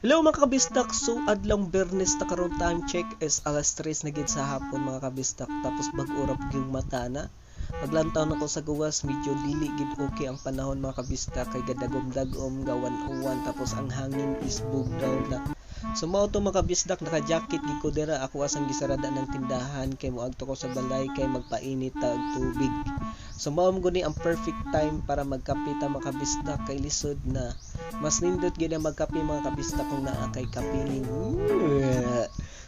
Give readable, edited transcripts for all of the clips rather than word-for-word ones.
Hello mga kabisdak, so adlong Bernes na karon time check is alas 3 na gid sa hapon mga kabisdak. Tapos bag-ura pug yung mata na. Maglantaw na ko sa gawas, medyo dili gid okay ang panahon mga kabisdak kay gadagom-dagom gawan uwan tapos ang hangin is bugdaw na. So mao to mga kabisdak, naka-jacket gid ko dira, ako asang gisarada ng tindahan kay moadto ko sa balay kay magpainit ta og tubig. So mao guni ang perfect time para magkape ta mga kabisdak kay lisod na. Mas nindot gid ang magkape mga kabisdak kung naa kay kapiling.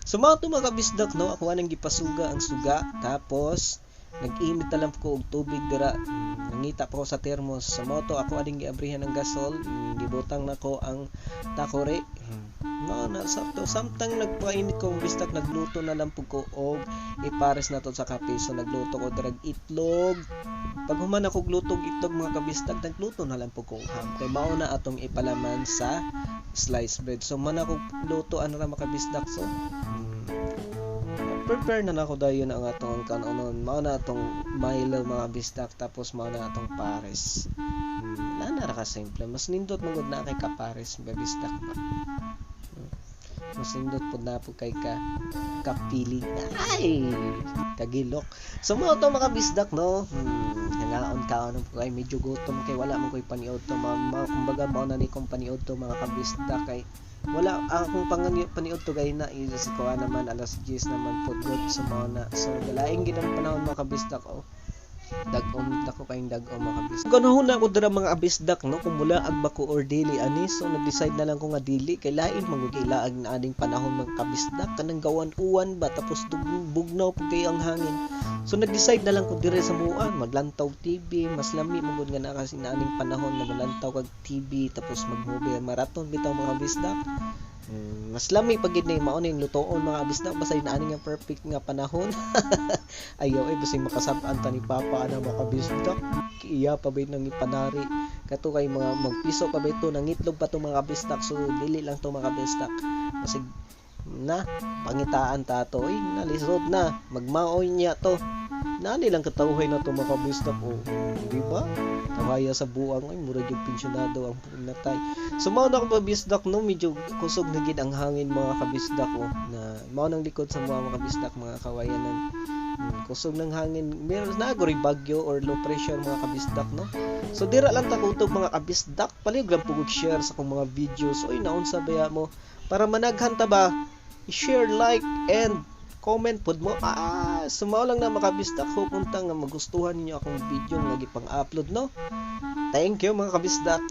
So mao to mga kabisdak no, ako anang gipasuga ang suga tapos nag-init na lang ko og tubig dira. Nangita pa ko sa termos. So mao to ako ading giabrihan ng gasol, gibutang nako ang takore. No, na sakto samtang nagpainit ko bistak nagluto na lang pug ko og ipares na to sa kape. So nagluto ko drag itlog. Pag human ako glutog itlog mga kabistak, nagluto na lang pug ko ham. Kay mao na atong ipalaman sa sliced bread. So man ako luto ana ra mga kabistak. So prepare na nako dayon ang atong kanon. Mao na atong Milo mga bisdak tapos mao na atong pares. Na ra ka simple. Mas nindot mangod na kay kapares mga bisdak pa. Mas nindot pud na po kay kapiling. Ay, kagilok. So mao to mga bisdak no. Nangaon kaon po kay medyo gutom kay wala man koy paniod to kumbaga mao na ni kong paniod to mga kabisdak kay wala akong paniod to gay na is ko naman alas 10 naman pod good so mao na. So galaing gid ang panahon mga kabisdak dagom dako kayong dagom mga kabisdak. Ganahon na ko dira mga kabisdak no kung mula agba ko or dili ani, so nag-decide na lang ko nga dili kay lain magilaag na ading panahon mga kabisdak kanang gawan uwan ba tapos bugnaw pud kay ang hangin. So nag-decide na lang ko dire sa muan maglantaw TV, mas lami mangud nga na kasi naaning panahon na maglantaw kag TV tapos mag-movie marathon bitaw mga kabisdak. Mas lami pag gid mao ning lutoon mga kabisdak basta inaaning nga perfect nga panahon. Ayaw basta makasab-an ta ni papa ana mga kabisdak. Iya pa bay nang ipanari kato kay mga magpiso pa bay to nang itlog pa to mga kabisdak. So dili lang to mga kabisdak. Kasi na pangitaan ta to nalisod na magmaoy niya to nani lang katawhay na to mga kabisdak di ba tawaya sa buang ay mura yung pensyonado ang natay. So mao na ko kabisdak no medyo kusog na gid ang hangin mga kabisdak na mao nang likod sa mga kabisdak mga kawayanan. Kusog ng hangin meron na gori bagyo or low pressure mga kabisdak no. So dira lang ta kutog mga kabisdak palig lang pugog share sa kong mga videos naunsa baya mo para managhan ta ba i-share, like and comment pod mo. Sumao lang na makabisdak ho punta nga magustuhan ninyo akong video nga gipang-upload no. Thank you mga kabisdak.